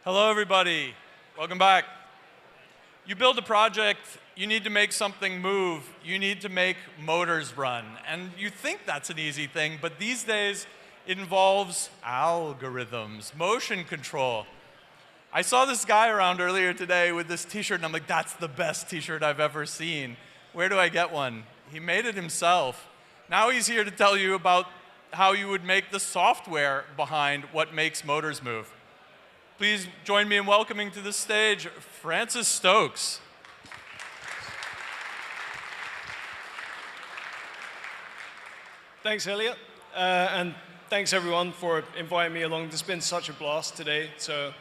Hello, everybody. Welcome back. You build a project, you need to make something move, you need to make motors run. And you think that's an easy thing, but these days it involves algorithms, motion control. I saw this guy around earlier today with this t-shirt, and I'm like, that's the best t-shirt I've ever seen. Where do I get one? He made it himself. Now he's here to tell you about how you would make the software behind what makes motors move. Please join me in welcoming to the stage Francis Stokes. Thanks, Elliot. And thanks, everyone, for inviting me along. This has been such a blast today. So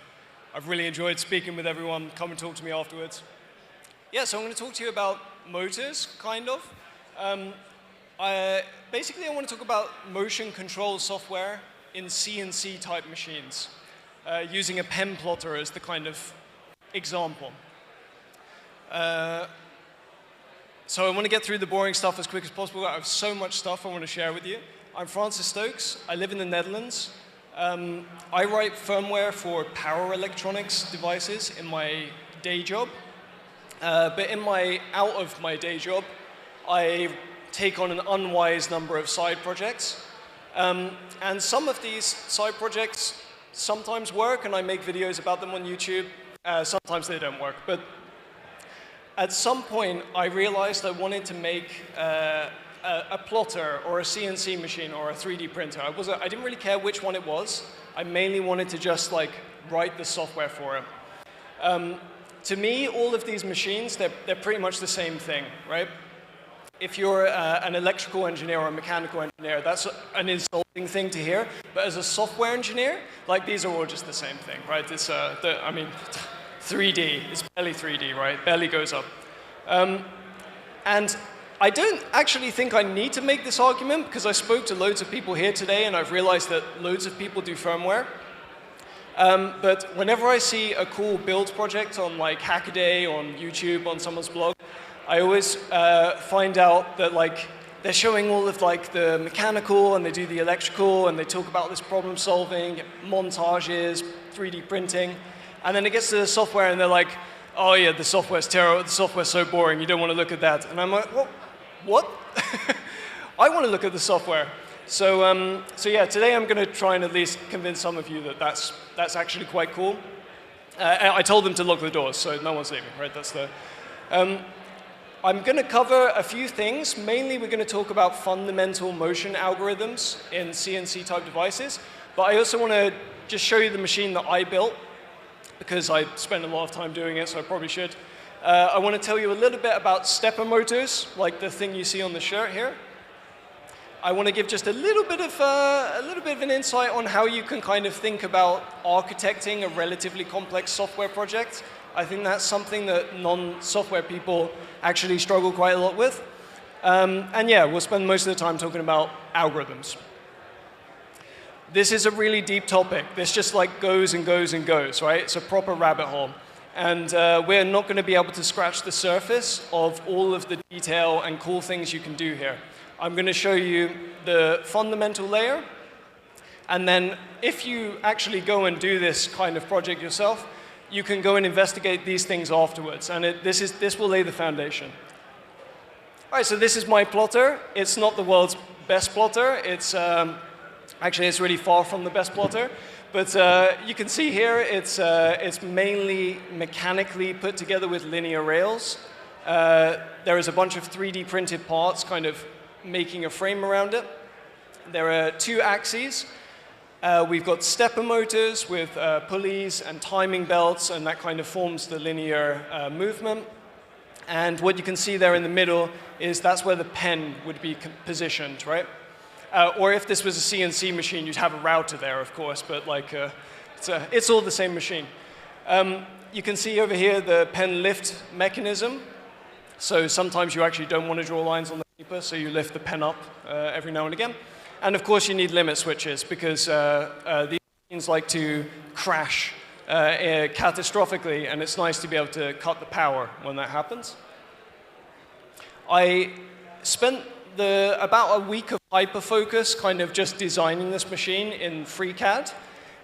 I've really enjoyed speaking with everyone. Come and talk to me afterwards. Yeah, so I'm going to talk to you about motors, kind of. Basically, I want to talk about motion control software in CNC-type machines, using a pen plotter as the kind of example. So I want to get through the boring stuff as quick as possible. I have so much stuff I want to share with you. I'm Francis Stokes. I live in the Netherlands. I write firmware for power electronics devices in my day job. But out of my day job, I take on an unwise number of side projects. And some of these side projects sometimes work, and I make videos about them on YouTube. Sometimes they don't work. But at some point, I realized I wanted to make a plotter or a CNC machine or a 3D printer. I didn't really care which one it was. I mainly wanted to just write the software for it. To me, all of these machines, they're pretty much the same thing, right? If you're an electrical engineer or a mechanical engineer, that's an insulting thing to hear. But as a software engineer, these are all just the same thing, right? It's, 3D. It's barely 3D, right? Barely goes up. And I don't actually think I need to make this argument, because I spoke to loads of people here today, and I've realized that loads of people do firmware. But whenever I see a cool build project on Hackaday, on YouTube, on someone's blog, I always find out that they're showing all of the mechanical, and they do the electrical, and they talk about this problem solving, montages, 3D printing, and then it gets to the software, and they're like, oh yeah, the software's terrible, the software's so boring, you don't want to look at that. And I'm like, what? I want to look at the software. So yeah, today I'm going to try and at least convince some of you that that's actually quite cool. I told them to lock the doors, so no one's leaving, right? That's the. I'm going to cover a few things. Mainly, we're going to talk about fundamental motion algorithms in CNC-type devices. But I also want to just show you the machine that I built, because I spent a lot of time doing it, so I probably should. I want to tell you a little bit about stepper motors, like the thing you see on the shirt here. I want to give just a little bit of an insight on how you can kind of think about architecting a relatively complex software project. I think that's something that non-software people actually struggle quite a lot with. And yeah, we'll spend most of the time talking about algorithms. This is a really deep topic. This just goes and goes and goes, right? It's a proper rabbit hole. And we're not going to be able to scratch the surface of all of the detail and cool things you can do here. I'm going to show you the fundamental layer. And then if you actually go and do this kind of project yourself, you can go and investigate these things afterwards. And this will lay the foundation. All right, so this is my plotter. It's not the world's best plotter. Actually, it's really far from the best plotter. But you can see here, it's mainly mechanically put together with linear rails. There is a bunch of 3D printed parts kind of making a frame around it. There are two axes. We've got stepper motors with pulleys and timing belts, and that kind of forms the linear movement. And what you can see there in the middle is that's where the pen would be positioned, right? Or if this was a CNC machine, you'd have a router there, of course, but it's all the same machine. You can see over here the pen lift mechanism. So sometimes you actually don't want to draw lines on the paper, so you lift the pen up every now and again. And of course, you need limit switches, because these machines like to crash catastrophically, and it's nice to be able to cut the power when that happens. I spent about a week of hyperfocus kind of just designing this machine in FreeCAD.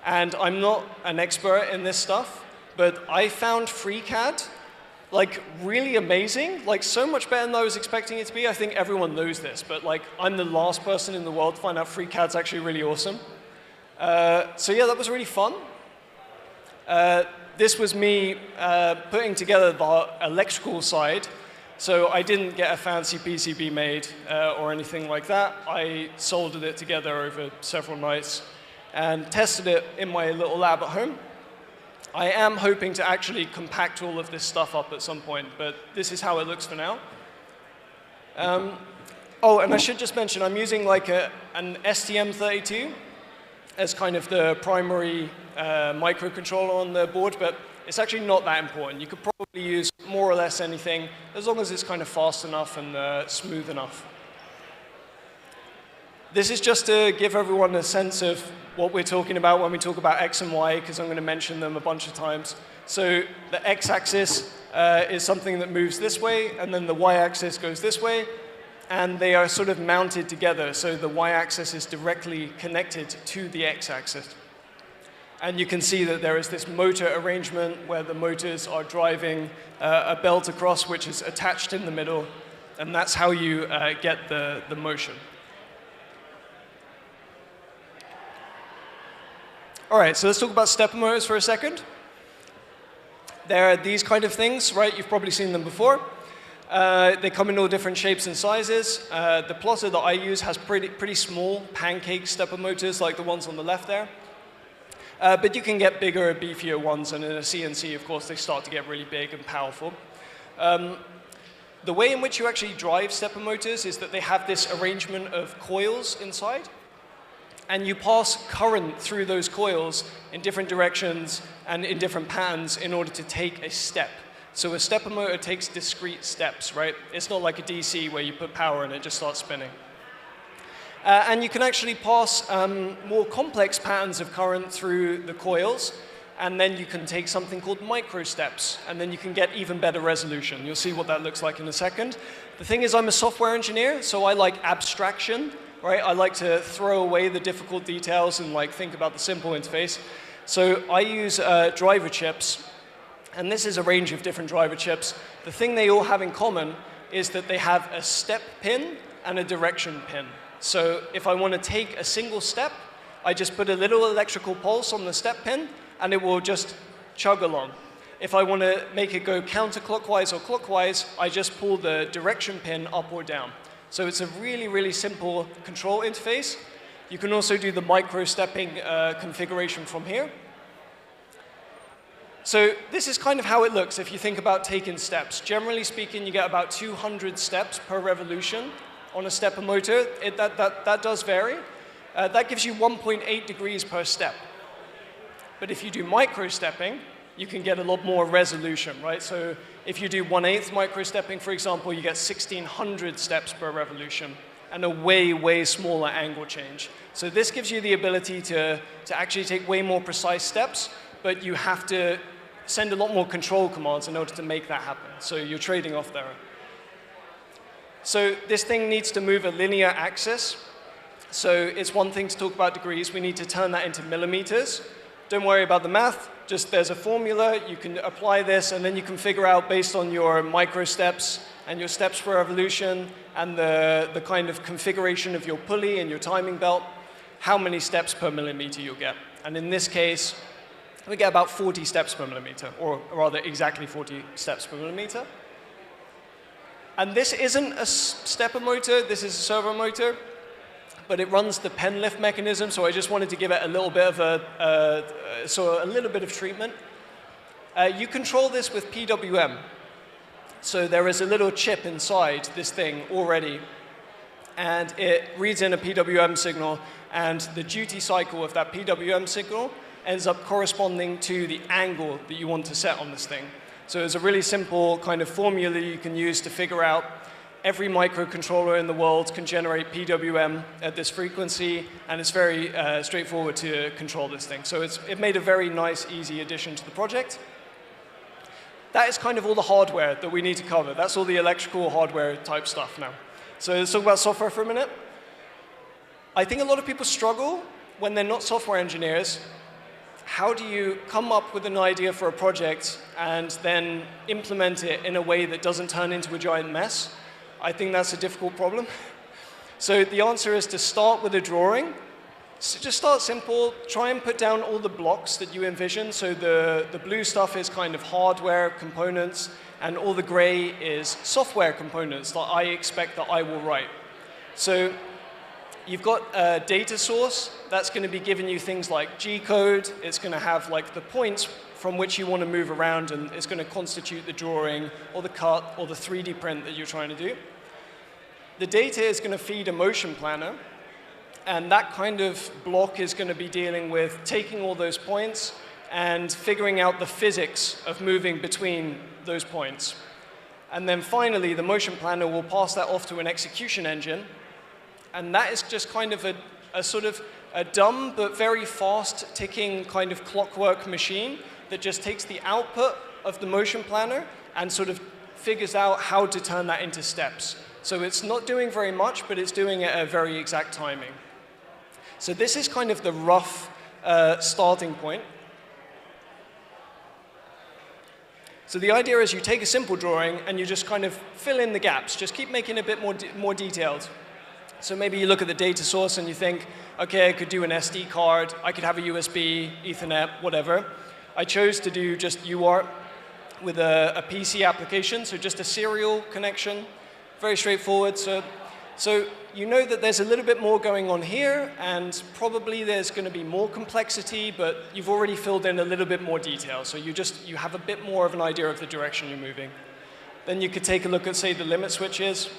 And I'm not an expert in this stuff, but I found FreeCAD like really amazing, like so much better than I was expecting it to be. I think everyone knows this, but like I'm the last person in the world to find out FreeCAD's actually really awesome. So yeah, that was really fun. This was me putting together the electrical side. So I didn't get a fancy PCB made or anything like that. I soldered it together over several nights and tested it in my little lab at home. I am hoping to actually compact all of this stuff up at some point, but this is how it looks for now. Oh, and I should just mention, I'm using like an STM32 as kind of the primary microcontroller on the board, but it's actually not that important. You could probably use more or less anything, as long as it's kind of fast enough and smooth enough. This is just to give everyone a sense of what we're talking about when we talk about X and Y, because I'm going to mention them a bunch of times. So the X-axis is something that moves this way, and then the Y-axis goes this way, and they are sort of mounted together, so the Y-axis is directly connected to the X-axis. And you can see that there is this motor arrangement where the motors are driving a belt across, which is attached in the middle, and that's how you get the motion. All right, so let's talk about stepper motors for a second. There are these kind of things, right? You've probably seen them before. They come in all different shapes and sizes. The plotter that I use has pretty small pancake stepper motors, like the ones on the left there. But you can get bigger, beefier ones, and in a CNC, of course, they start to get really big and powerful. The way in which you actually drive stepper motors is that they have this arrangement of coils inside. And you pass current through those coils in different directions and in different patterns in order to take a step. So a stepper motor takes discrete steps, right? It's not like a DC where you put power and it just starts spinning. And you can actually pass more complex patterns of current through the coils, and then you can take something called microsteps, and then you can get even better resolution. You'll see what that looks like in a second. The thing is, I'm a software engineer, so I like abstraction. Right? I like to throw away the difficult details and like think about the simple interface. So I use driver chips, and this is a range of different driver chips. The thing they all have in common is that they have a step pin and a direction pin. So if I want to take a single step, I just put a little electrical pulse on the step pin, and it will just chug along. If I want to make it go counterclockwise or clockwise, I just pull the direction pin up or down. So it's a really, really simple control interface. You can also do the micro-stepping configuration from here. So this is kind of how it looks if you think about taking steps. Generally speaking, you get about 200 steps per revolution on a stepper motor. That does vary. That gives you 1.8 degrees per step. But if you do micro-stepping, you can get a lot more resolution, right? So if you do 1/8 microstepping, for example, you get 1,600 steps per revolution and a way, way smaller angle change. So this gives you the ability to actually take way more precise steps, but you have to send a lot more control commands in order to make that happen. So you're trading off there. So this thing needs to move a linear axis. So it's one thing to talk about degrees. We need to turn that into millimeters. Don't worry about the math. Just there's a formula, you can apply this, and then you can figure out based on your micro steps and your steps per revolution and the kind of configuration of your pulley and your timing belt, how many steps per millimeter you'll get. And in this case, we get about 40 steps per millimeter, or rather exactly 40 steps per millimeter. And this isn't a stepper motor, this is a servo motor, but it runs the pen lift mechanism, so I just wanted to give it a little bit of a little bit of treatment. You control this with PWM. So there is a little chip inside this thing already, and it reads in a PWM signal, and the duty cycle of that PWM signal ends up corresponding to the angle that you want to set on this thing. So it's a really simple kind of formula you can use to figure out every microcontroller in the world can generate PWM at this frequency, and it's very straightforward to control this thing. So it made a very nice, easy addition to the project. That is kind of all the hardware that we need to cover. That's all the electrical hardware type stuff now. So let's talk about software for a minute. I think a lot of people struggle when they're not software engineers how do you come up with an idea for a project and then implement it in a way that doesn't turn into a giant mess? I think that's a difficult problem. So the answer is to start with a drawing. So just start simple, try and put down all the blocks that you envision. So the blue stuff is kind of hardware components, and all the gray is software components that I expect that I will write. So you've got a data source that's going to be giving you things like G-code. It's going to have like the points from which you want to move around, and it's going to constitute the drawing or the cut or the 3D print that you're trying to do. The data is going to feed a motion planner, and that kind of block is going to be dealing with taking all those points and figuring out the physics of moving between those points. And then finally, the motion planner will pass that off to an execution engine, and that is just kind of a sort of a dumb but very fast ticking kind of clockwork machine that just takes the output of the motion planner and sort of figures out how to turn that into steps. So it's not doing very much, but it's doing it at a very exact timing. So this is kind of the rough starting point. So the idea is you take a simple drawing and you just kind of fill in the gaps. Just keep making it a bit more detailed. So maybe you look at the data source and you think, okay, I could do an SD card, I could have a USB, Ethernet, whatever. I chose to do just UART with a PC application, so just a serial connection. Very straightforward. So you know that there's a little bit more going on here, and probably there's going to be more complexity, but you've already filled in a little bit more detail. So you have a bit more of an idea of the direction you're moving. Then you could take a look at, say, the limit switches,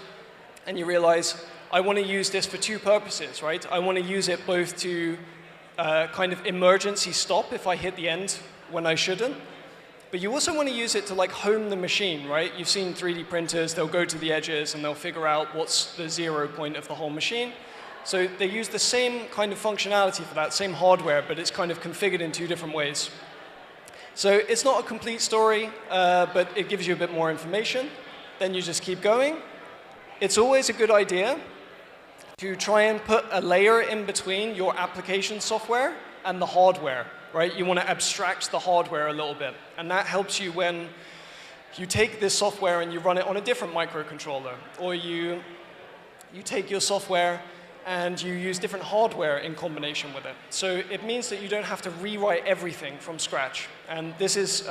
and you realize, I want to use this for two purposes, right? I want to use it both to kind of emergency stop if I hit the end when I shouldn't. But you also want to use it to like home the machine, right? You've seen 3D printers, they'll go to the edges and they'll figure out what's the 0 point of the whole machine. So they use the same kind of functionality for that, same hardware, but it's kind of configured in two different ways. So it's not a complete story, but it gives you a bit more information. Then you just keep going. It's always a good idea to try and put a layer in between your application software and the hardware. Right? You want to abstract the hardware a little bit. And that helps you when you take this software and you run it on a different microcontroller. Or you take your software and you use different hardware in combination with it. So it means that you don't have to rewrite everything from scratch. And this is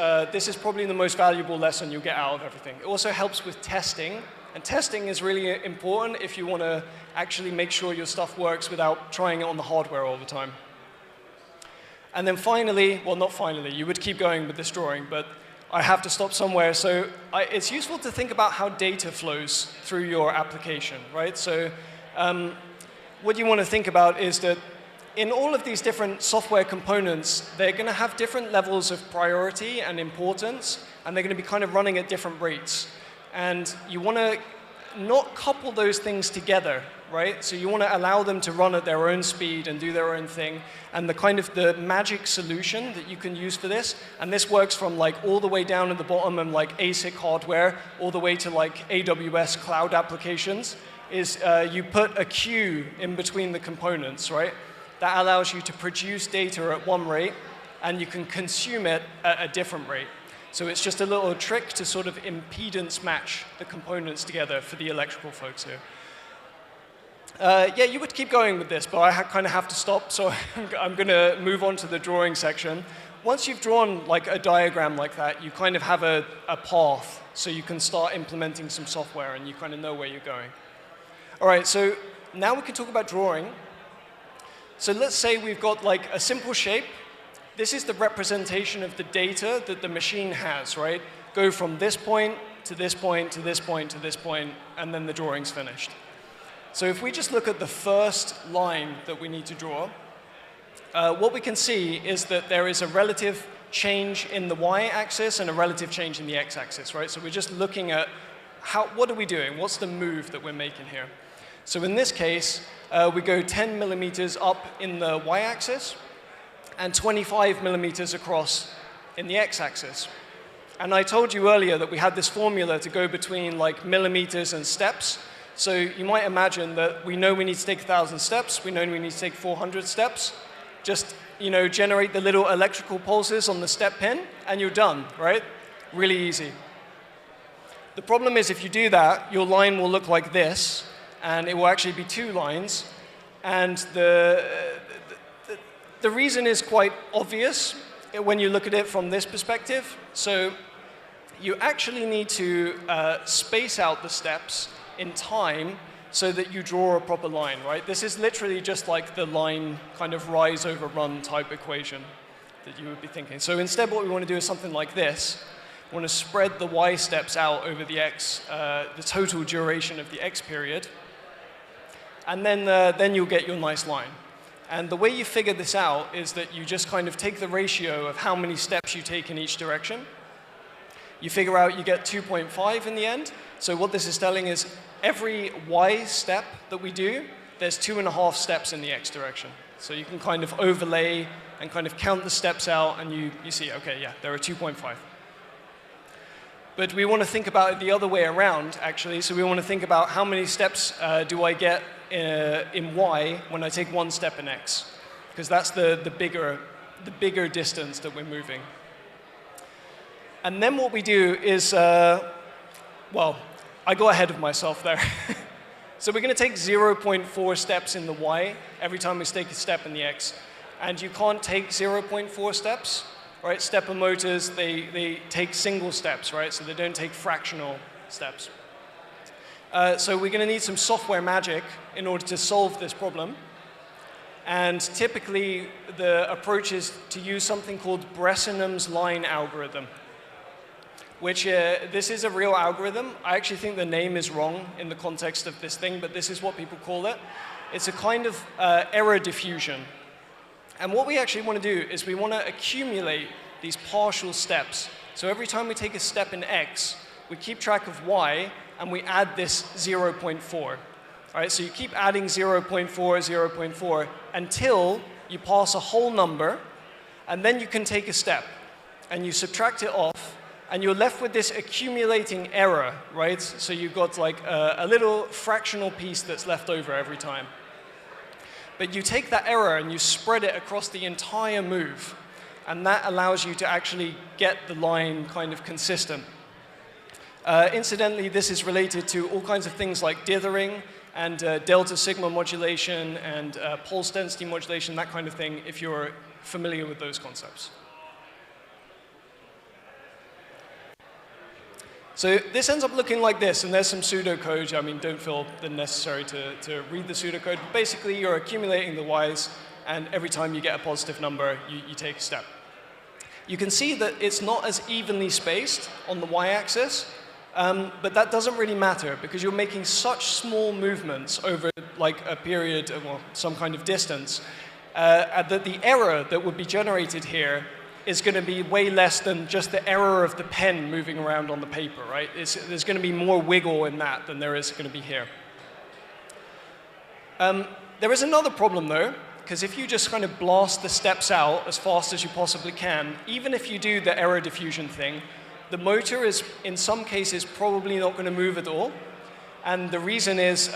probably the most valuable lesson you'll get out of everything. It also helps with testing. And testing is really important if you want to actually make sure your stuff works without trying it on the hardware all the time. And then finally, well, not finally, you would keep going with this drawing, but I have to stop somewhere. So it's useful to think about how data flows through your application, right? So what you want to think about is that in all of these different software components, they're going to have different levels of priority and importance, and they're going to be kind of running at different rates. And you want to not couple those things together, right? So you want to allow them to run at their own speed and do their own thing. And the kind of the magic solution that you can use for this, and this works from like all the way down at the bottom and like ASIC hardware, all the way to like AWS cloud applications, is you put a queue in between the components, right? That allows you to produce data at one rate, and you can consume it at a different rate. So it's just a little trick to sort of impedance match the components together for the electrical folks here. Yeah, you would keep going with this, but I kind of have to stop, so I'm going to move on to the drawing section. Once you've drawn like a diagram like that, you kind of have a path, so you can start implementing some software, and you kind of know where you're going. All right, so now we can talk about drawing. So let's say we've got like a simple shape. This is the representation of the data that the machine has, right? Go from this point to this point to this point to this point, and then the drawing's finished. So if we just look at the first line that we need to draw, what we can see is that there is a relative change in the y-axis and a relative change in the x-axis, right? So we're just looking at what are we doing? What's the move that we're making here? So in this case, we go 10 millimeters up in the y-axis, and 25 millimeters across in the x-axis. And I told you earlier that we had this formula to go between like millimeters and steps. So you might imagine that we know we need to take 1,000 steps, we know we need to take 400 steps. just generate the little electrical pulses on the step pin, and you're done, right? Really easy. The problem is if you do that, your line will look like this, and it will actually be 2 lines. And the reason is quite obvious when you look at it from this perspective. So you actually need to space out the steps in time so that you draw a proper line, right? This is literally just like the line kind of rise over run type equation that you would be thinking. So instead what we want to do is something like this. We want to spread the y steps out over the x, the total duration of the x period. And then you'll get your nice line. And the way you figure this out is that you just kind of take the ratio of how many steps you take in each direction. You figure out you get 2.5 in the end. So what this is telling is every y step that we do, there's 2.5 steps in the x direction. So you can kind of overlay and kind of count the steps out, and you see, OK, yeah, there are 2.5. But we want to think about it the other way around, actually. So we want to think about how many steps do I get in y when I take 1 step in x, because that's the bigger distance that we're moving. And then what we do is, well, I got ahead of myself there. So we're going to take 0.4 steps in the y every time we take a step in the x. And you can't take 0.4 steps, right? Stepper motors, they take single steps, right? So they don't take fractional steps. So we're going to need some software magic in order to solve this problem. And typically, the approach is to use something called Bressinum's line algorithm, which this is a real algorithm. I actually think the name is wrong in the context of this thing, but this is what people call it. It's a kind of error diffusion. And what we actually want to do is we want to accumulate these partial steps. So every time we take a step in x, we keep track of y, and we add this 0.4. All right, so you keep adding 0.4, 0.4, until you pass a whole number, and then you can take a step, and you subtract it off, and you're left with this accumulating error, right? So you've got like a little fractional piece that's left over every time. But you take that error and you spread it across the entire move, and that allows you to actually get the line kind of consistent. Incidentally, this is related to all kinds of things like dithering and delta sigma modulation and pulse density modulation, that kind of thing, if you're familiar with those concepts. So this ends up looking like this, and there's some pseudocode. I mean, don't feel the necessary to read the pseudocode. But basically, you're accumulating the y's, and every time you get a positive number, you take a step. You can see that it's not as evenly spaced on the y-axis, but that doesn't really matter, because you're making such small movements over like a period, well, some kind of distance, that the error that would be generated here is going to be way less than just the error of the pen moving around on the paper, right? There's going to be more wiggle in that than there is going to be here. There is another problem, though, because if you just kind of blast the steps out as fast as you possibly can, even if you do the error diffusion thing, the motor is, in some cases, probably not going to move at all. And the reason is,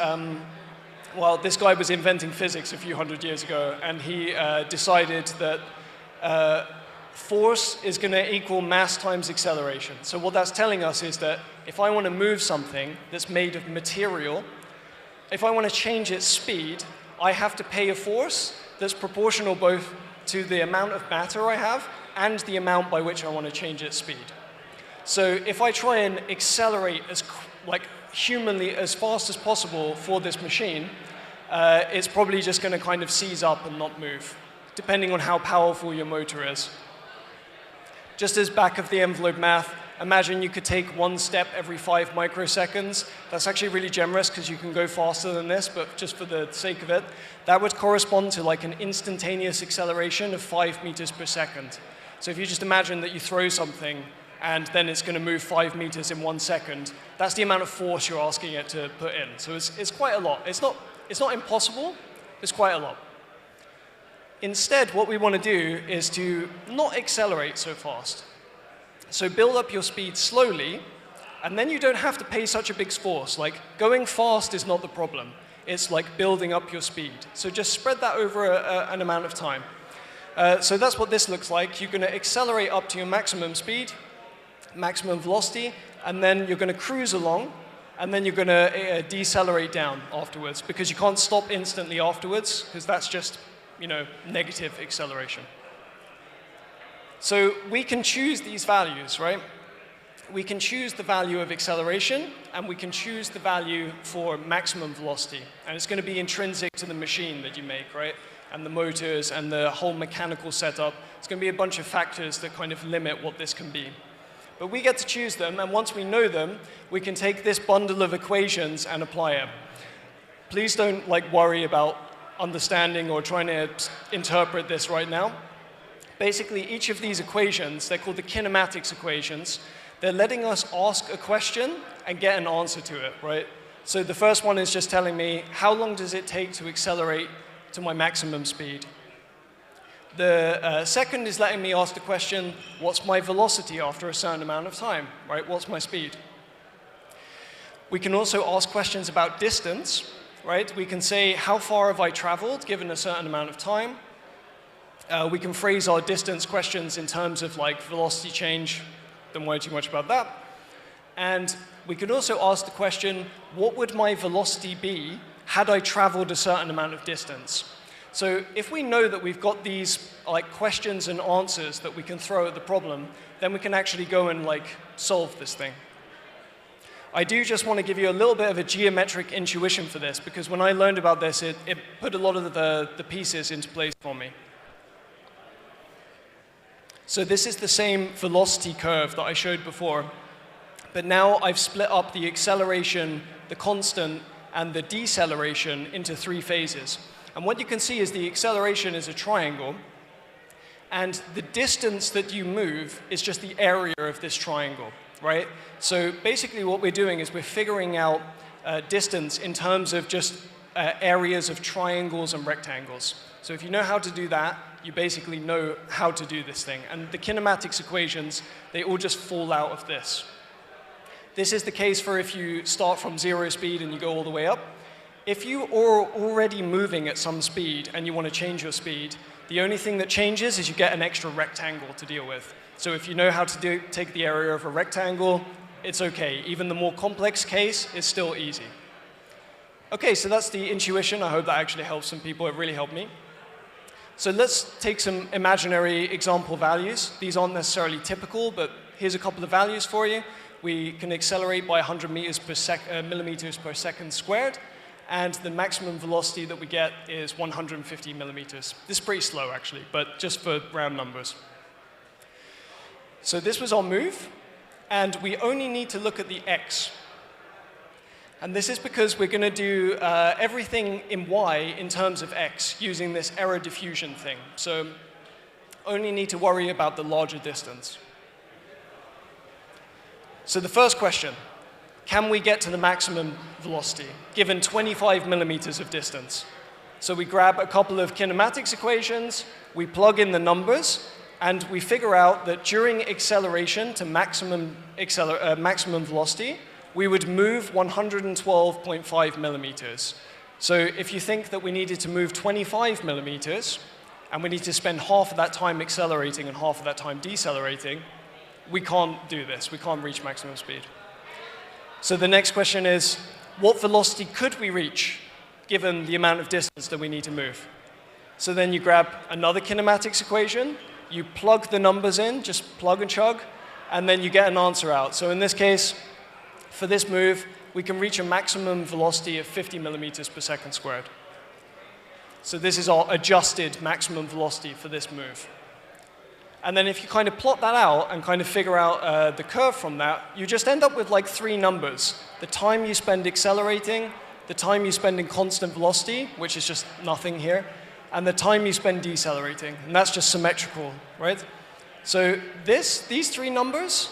well, this guy was inventing physics a few hundred years ago, and he decided that force is going to equal mass times acceleration. So what that's telling us is that if I want to move something that's made of material, if I want to change its speed, I have to pay a force that's proportional both to the amount of matter I have and the amount by which I want to change its speed. So if I try and accelerate as humanly as fast as possible for this machine, it's probably just going to kind of seize up and not move, depending on how powerful your motor is. Just as back of the envelope math, imagine you could take 1 step every 5 microseconds. That's actually really generous because you can go faster than this, but just for the sake of it, that would correspond to like an instantaneous acceleration of 5 meters per second. So if you just imagine that you throw something and then it's going to move 5 meters in 1 second, that's the amount of force you're asking it to put in. So it's quite a lot. It's not impossible, it's quite a lot. Instead, what we want to do is to not accelerate so fast. So build up your speed slowly, and then you don't have to pay such a big force. Like, going fast is not the problem. It's like building up your speed. So just spread that over an amount of time. So that's what this looks like. You're going to accelerate up to your maximum speed, maximum velocity, and then you're going to cruise along, and then you're going to decelerate down afterwards, because you can't stop instantly afterwards, because that's just, negative acceleration. So we can choose these values, right? We can choose the value of acceleration, and we can choose the value for maximum velocity. And it's going to be intrinsic to the machine that you make, right? And the motors and the whole mechanical setup. It's going to be a bunch of factors that kind of limit what this can be. But we get to choose them, and once we know them, we can take this bundle of equations and apply it. Please don't worry about understanding or trying to interpret this right now. Basically, each of these equations, they're called the kinematics equations. They're letting us ask a question and get an answer to it, right? So the first one is just telling me, how long does it take to accelerate to my maximum speed? The second is letting me ask the question, what's my velocity after a certain amount of time, right? What's my speed? We can also ask questions about distance, right? We can say, how far have I traveled given a certain amount of time? We can phrase our distance questions in terms of velocity change. Don't worry too much about that. And we could also ask the question, what would my velocity be had I traveled a certain amount of distance? So if we know that we've got these questions and answers that we can throw at the problem, then we can actually go and solve this thing. I do just want to give you a little bit of a geometric intuition for this, because when I learned about this, it put a lot of the pieces into place for me. So this is the same velocity curve that I showed before, but now I've split up the acceleration, the constant, and the deceleration into 3 phases. And what you can see is the acceleration is a triangle, and the distance that you move is just the area of this triangle, right? So basically what we're doing is we're figuring out distance in terms of just areas of triangles and rectangles. So if you know how to do that, you basically know how to do this thing. And the kinematics equations, they all just fall out of this. This is the case for if you start from 0 speed and you go all the way up. If you are already moving at some speed and you want to change your speed, the only thing that changes is you get an extra rectangle to deal with. So if you know how to take the area of a rectangle, it's okay. Even the more complex case is still easy. Okay, so that's the intuition. I hope that actually helps some people. It really helped me. So let's take some imaginary example values. These aren't necessarily typical, but here's a couple of values for you. We can accelerate by 100 millimeters per second squared, and the maximum velocity that we get is 150 millimeters. This is pretty slow, actually, but just for round numbers. So this was our move, and we only need to look at the x. And this is because we're going to do everything in y in terms of x using this error diffusion thing. So only need to worry about the larger distance. So the first question, can we get to the maximum velocity given 25 millimeters of distance? So we grab a couple of kinematics equations, we plug in the numbers, and we figure out that during acceleration to maximum velocity, we would move 112.5 millimeters. So if you think that we needed to move 25 millimeters, and we need to spend half of that time accelerating and half of that time decelerating, we can't do this. We can't reach maximum speed. So the next question is, what velocity could we reach given the amount of distance that we need to move? So then you grab another kinematics equation, you plug the numbers in, just plug and chug, and then you get an answer out. So in this case, for this move, we can reach a maximum velocity of 50 millimeters per second squared. So this is our adjusted maximum velocity for this move. And then if you kind of plot that out and kind of figure out the curve from that, you just end up with 3 numbers. The time you spend accelerating, the time you spend in constant velocity, which is just nothing here, and the time you spend decelerating. And that's just symmetrical, right? So these 3 numbers,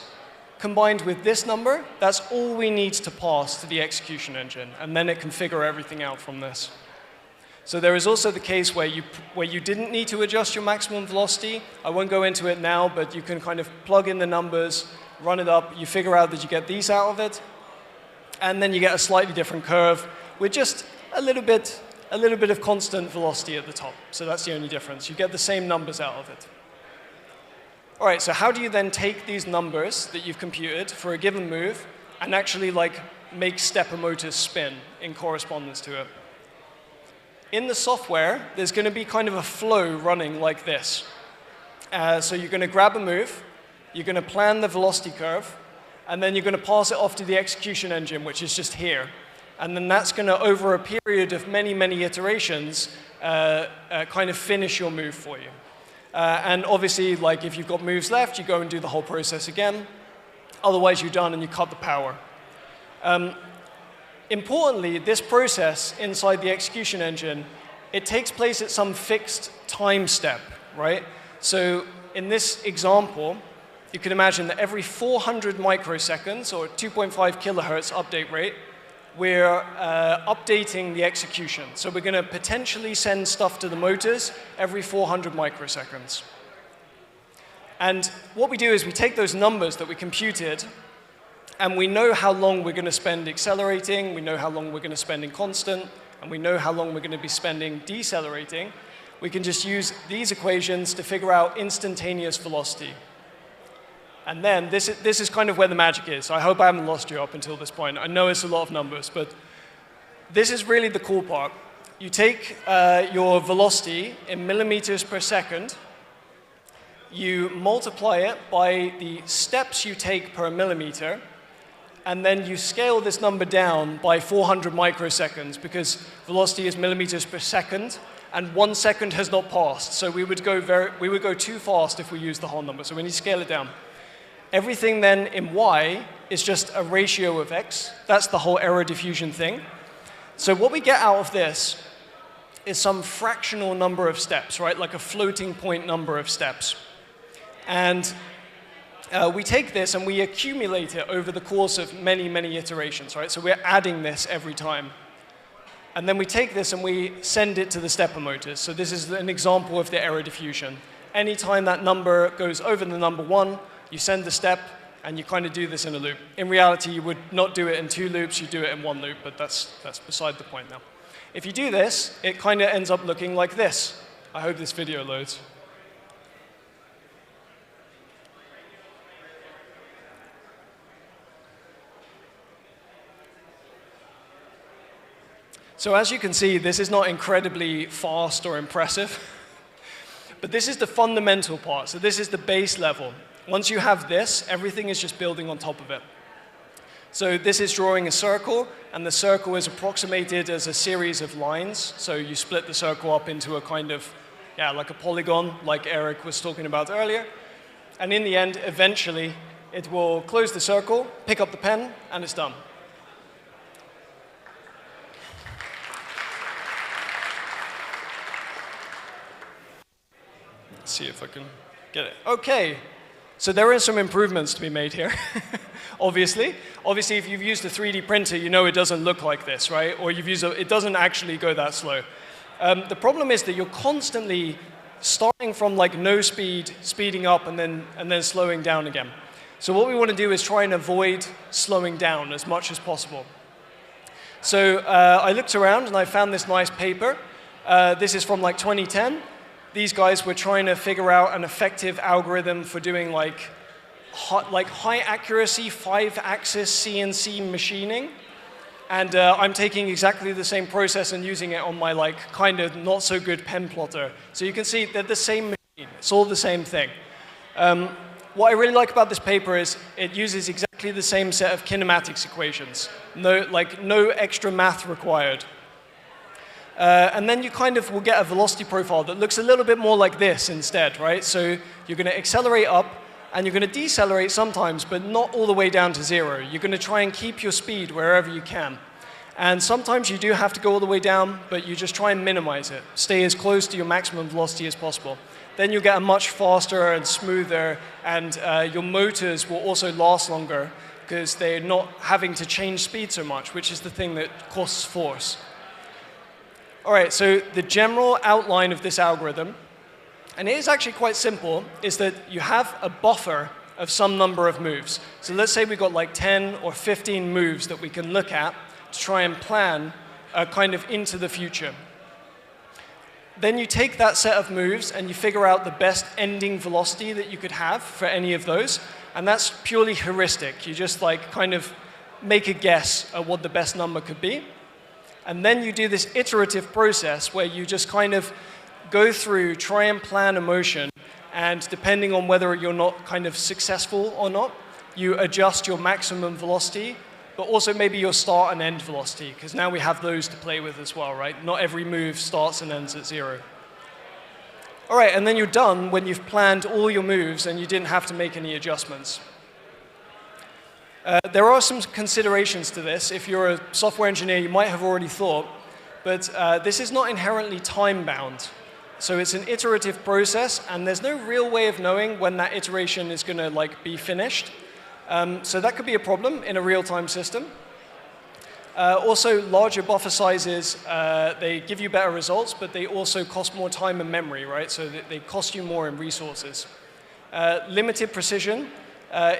combined with this number, that's all we need to pass to the execution engine, and then it can figure everything out from this. So there is also the case where you didn't need to adjust your maximum velocity. I won't go into it now, but you can kind of plug in the numbers, run it up, you figure out that you get these out of it, and then you get a slightly different curve with just a little bit a little bit of constant velocity at the top. So that's the only difference. You get the same numbers out of it. All right, so how do you then take these numbers that you've computed for a given move and actually like make stepper motors spin in correspondence to it? In the software, there's going to be kind of a flow running like this. So you're going to grab a move, you're going to plan the velocity curve, and then you're going to pass it off to the execution engine, which is just here. And then that's going to, over a period of many, many iterations, kind of finish your move for you. And obviously, like if you've got moves left, you go and do the whole process again. Otherwise, you're done and you cut the power. Importantly, this process inside the execution engine, it takes place at some fixed time step, right? So in this example, you can imagine that every 400 microseconds, or 2.5 kilohertz update rate, we're updating the execution. So we're going to potentially send stuff to the motors every 400 microseconds. And what we do is we take those numbers that we computed, and we know how long we're going to spend accelerating, we know how long we're going to spend in constant, and we know how long we're going to be spending decelerating. We can just use these equations to figure out instantaneous velocity. And then this is kind of where the magic is. I hope I haven't lost you up until this point. I know it's a lot of numbers, but this is really the cool part. You take your velocity in millimeters per second, you multiply it by the steps you take per millimeter, and then you scale this number down by 400 microseconds, because velocity is millimeters per second, and 1 second has not passed. So we would go too fast if we use the whole number. So we need to scale it down. Everything then in y is just a ratio of x. That's the whole error diffusion thing. So what we get out of this is some fractional number of steps, right? Like a floating point number of steps. And we take this and we accumulate it over the course of many, many iterations, right? So we're adding this every time. And then we take this and we send it to the stepper motors. So this is an example of the error diffusion. Anytime that number goes over the number 1, you send the step, and you kind of do this in a loop. In reality, you would not do it in 2 loops, you do it in 1 loop, but that's beside the point now. If you do this, it kind of ends up looking like this. I hope this video loads. So as you can see, this is not incredibly fast or impressive, but this is the fundamental part. So this is the base level. Once you have this, everything is just building on top of it. So this is drawing a circle, and the circle is approximated as a series of lines. So you split the circle up into a kind of, yeah, like a polygon, like Eric was talking about earlier. And in the end, eventually, it will close the circle, pick up the pen, and it's done. Let's see if I can get it. Okay. So there are some improvements to be made here, obviously. Obviously, if you've used a 3D printer, you know it doesn't look like this, right? Or it doesn't actually go that slow. The problem is that you're constantly starting from like no speed, speeding up, and then slowing down again. So what we want to do is try and avoid slowing down as much as possible. So I looked around and I found this nice paper. This is from like 2010. These guys were trying to figure out an effective algorithm for doing like high accuracy 5-axis CNC machining. And I'm taking exactly the same process and using it on my like kind of not so good pen plotter. So you can see they're the same machine. It's all the same thing. What I really like about this paper is it uses exactly the same set of kinematics equations. No extra math required. And then you kind of will get a velocity profile that looks a little bit more like this instead, right? So you're going to accelerate up, and you're going to decelerate sometimes, but not all the way down to 0. You're going to try and keep your speed wherever you can. And sometimes you do have to go all the way down, but you just try and minimize it. Stay as close to your maximum velocity as possible. Then you'll get a much faster and smoother, and your motors will also last longer because they're not having to change speed so much, which is the thing that costs force. All right, so the general outline of this algorithm, and it is actually quite simple, is that you have a buffer of some number of moves. So let's say we've got like 10 or 15 moves that we can look at to try and plan kind of into the future. Then you take that set of moves and you figure out the best ending velocity that you could have for any of those. And that's purely heuristic. You just like kind of make a guess at what the best number could be. And then you do this iterative process where you just kind of go through, try and plan a motion, and depending on whether you're not kind of successful or not, you adjust your maximum velocity, but also maybe your start and end velocity, because now we have those to play with as well, right? Not every move starts and ends at 0. All right, and then you're done when you've planned all your moves and you didn't have to make any adjustments. There are some considerations to this. If you're a software engineer, you might have already thought, but this is not inherently time-bound. So it's an iterative process, and there's no real way of knowing when that iteration is going to like be finished. So that could be a problem in a real-time system. Also, larger buffer sizes, they give you better results, but they also cost more time and memory, right? So they cost you more in resources. Limited precision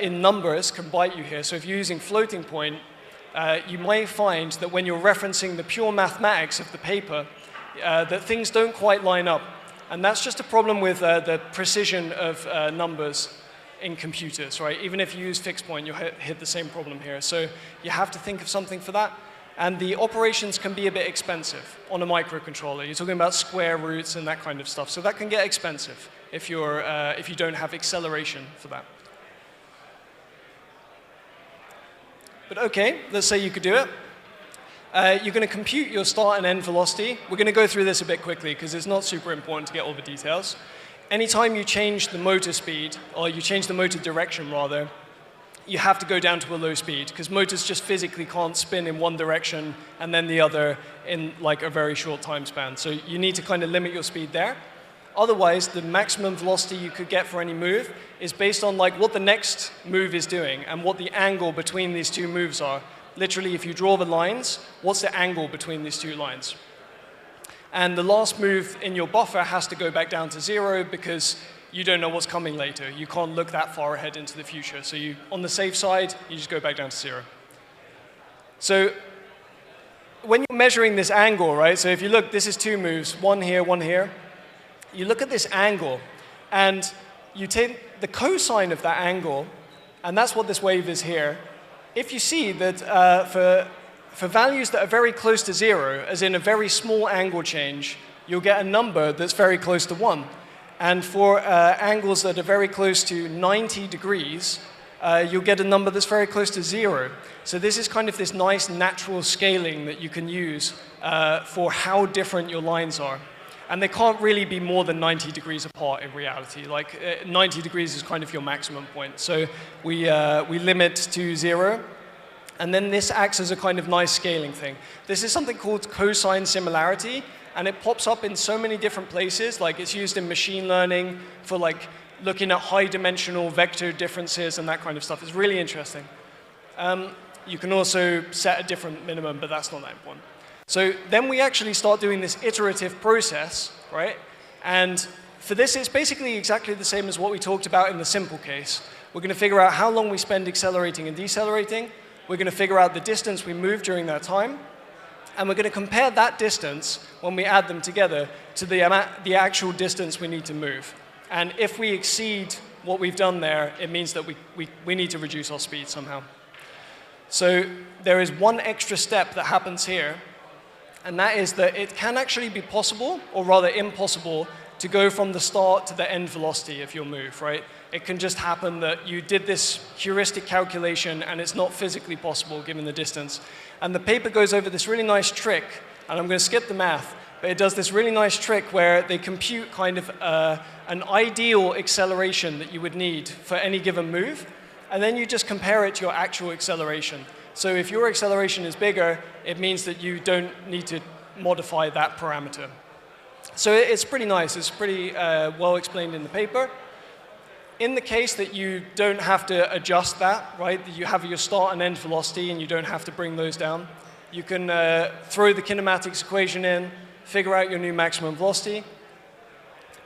in numbers can bite you here. So if you're using floating point, you may find that when you're referencing the pure mathematics of the paper, that things don't quite line up. And that's just a problem with the precision of numbers in computers, right? Even if you use fixed point, you'll hit the same problem here. So you have to think of something for that. And the operations can be a bit expensive on a microcontroller. You're talking about square roots and that kind of stuff. So that can get expensive if you don't have acceleration for that. But OK, let's say you could do it. You're going to compute your start and end velocity. We're going to go through this a bit quickly because it's not super important to get all the details. Anytime you change the motor speed, or you change the motor direction rather, you have to go down to a low speed because motors just physically can't spin in one direction and then the other in like a very short time span. So you need to kind of limit your speed there. Otherwise, the maximum velocity you could get for any move is based on like what the next move is doing and what the angle between these two moves are. Literally, if you draw the lines, what's the angle between these two lines? And the last move in your buffer has to go back down to 0 because you don't know what's coming later. You can't look that far ahead into the future. So you, on the safe side, you just go back down to 0. So when you're measuring this angle, right, so if you look, this is two moves, one here, one here. You look at this angle, and you take the cosine of that angle, and that's what this wave is here. If you see that for values that are very close to 0, as in a very small angle change, you'll get a number that's very close to 1. And for angles that are very close to 90 degrees, you'll get a number that's very close to 0. So this is kind of this nice natural scaling that you can use for how different your lines are. And they can't really be more than 90 degrees apart in reality. Like 90 degrees is kind of your maximum point. So we limit to 0. And then this acts as a kind of nice scaling thing. This is something called cosine similarity, and it pops up in so many different places. Like it's used in machine learning for like looking at high-dimensional vector differences and that kind of stuff. It's really interesting. You can also set a different minimum, but that's not that important. So then we actually start doing this iterative process, right? And for this, it's basically exactly the same as what we talked about in the simple case. We're going to figure out how long we spend accelerating and decelerating. We're going to figure out the distance we move during that time. And we're going to compare that distance, when we add them together, to the actual distance we need to move. And if we exceed what we've done there, it means that we need to reduce our speed somehow. So there is one extra step that happens here, and that is that it can actually be possible, or rather impossible, to go from the start to the end velocity of your move, right? It can just happen that you did this heuristic calculation and it's not physically possible given the distance. And the paper goes over this really nice trick, and I'm going to skip the math, but it does this really nice trick where they compute kind of an ideal acceleration that you would need for any given move, and then you just compare it to your actual acceleration. So if your acceleration is bigger, it means that you don't need to modify that parameter. So it's pretty nice. It's pretty well explained in the paper. In the case that you don't have to adjust that, right, that you have your start and end velocity and you don't have to bring those down, you can throw the kinematics equation in, figure out your new maximum velocity.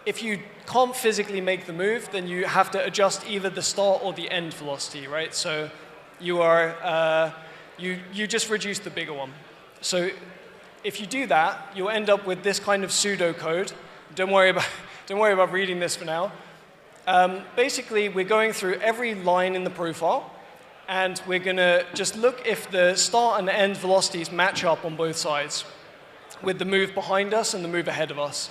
If you can't physically make the move, then you have to adjust either the start or the end velocity, right? So you just reduce the bigger one. So if you do that, you'll end up with this kind of pseudocode. Don't worry about reading this for now. Basically, we're going through every line in the profile, and we're going to just look if the start and end velocities match up on both sides with the move behind us and the move ahead of us.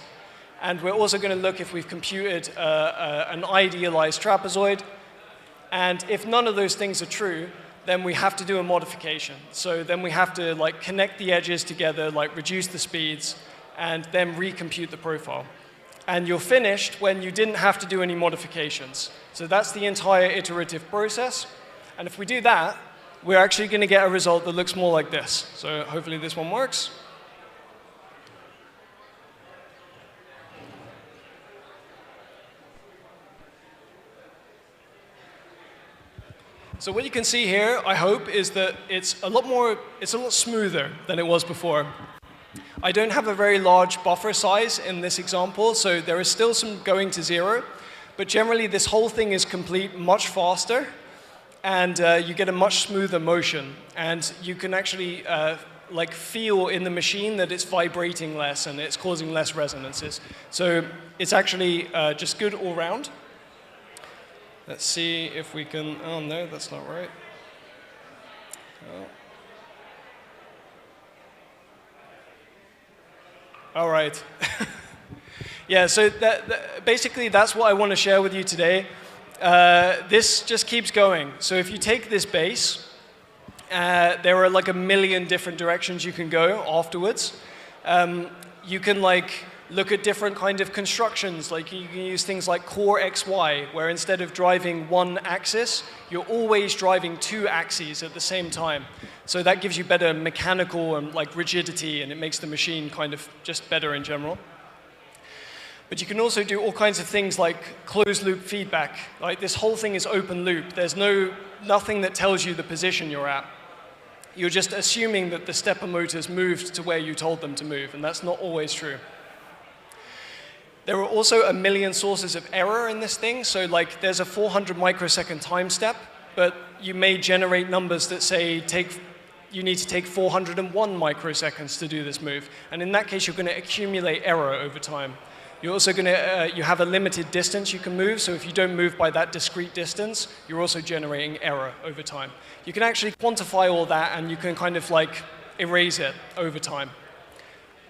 And we're also going to look if we've computed an idealized trapezoid. And if none of those things are true, then we have to do a modification. So then we have to like connect the edges together, like reduce the speeds, and then recompute the profile. And you're finished when you didn't have to do any modifications. So that's the entire iterative process. And if we do that, we're actually going to get a result that looks more like this. So hopefully this one works. So what you can see here, I hope, is that it's a lot smoother than it was before. I don't have a very large buffer size in this example, so there is still some going to zero. But generally, this whole thing is complete much faster, and you get a much smoother motion. And you can actually like feel in the machine that it's vibrating less and it's causing less resonances. So it's actually just good all around. Let's see if we can, oh no, that's not right. Oh. All right. Yeah, so basically that's what I want to share with you today. This just keeps going. So if you take this base, there are like a million different directions you can go afterwards. You can like look at different kind of constructions, like you can use things like core XY, where instead of driving one axis, you're always driving two axes at the same time. So that gives you better mechanical and like rigidity, and it makes the machine kind of just better in general. But you can also do all kinds of things like closed loop feedback. Like this whole thing is open loop. There's nothing that tells you the position you're at. You're just assuming that the stepper motors moved to where you told them to move, and that's not always true. There are also a million sources of error in this thing. So like there's a 400 microsecond time step, but you may generate numbers that say you need to take 401 microseconds to do this move. And in that case, you're going to accumulate error over time. You're also going to, you have a limited distance you can move. So if you don't move by that discrete distance, you're also generating error over time. You can actually quantify all that, and you can kind of like erase it over time.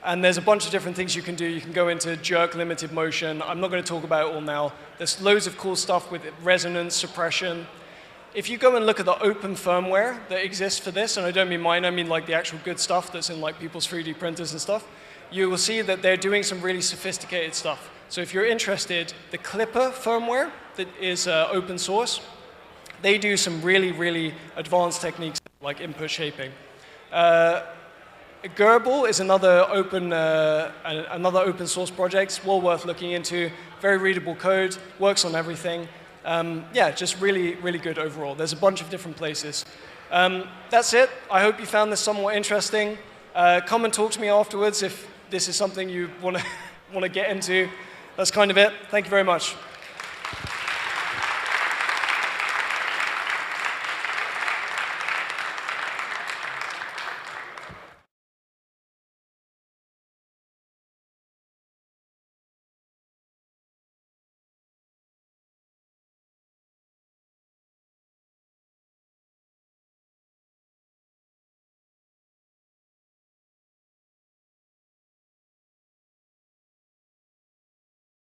And there's a bunch of different things you can do. You can go into jerk limited motion. I'm not going to talk about it all now. There's loads of cool stuff with resonance, suppression. If you go and look at the open firmware that exists for this, and I don't mean mine, I mean like the actual good stuff that's in like people's 3D printers and stuff, you will see that they're doing some really sophisticated stuff. So if you're interested, the Clipper firmware that is open source, they do some really, really advanced techniques like input shaping. Gerbil is another open source project, well worth looking into. Very readable code, works on everything. Yeah, just really, really good overall. There's a bunch of different places. That's it. I hope you found this somewhat interesting. Come and talk to me afterwards if this is something you want to get into. That's kind of it. Thank you very much.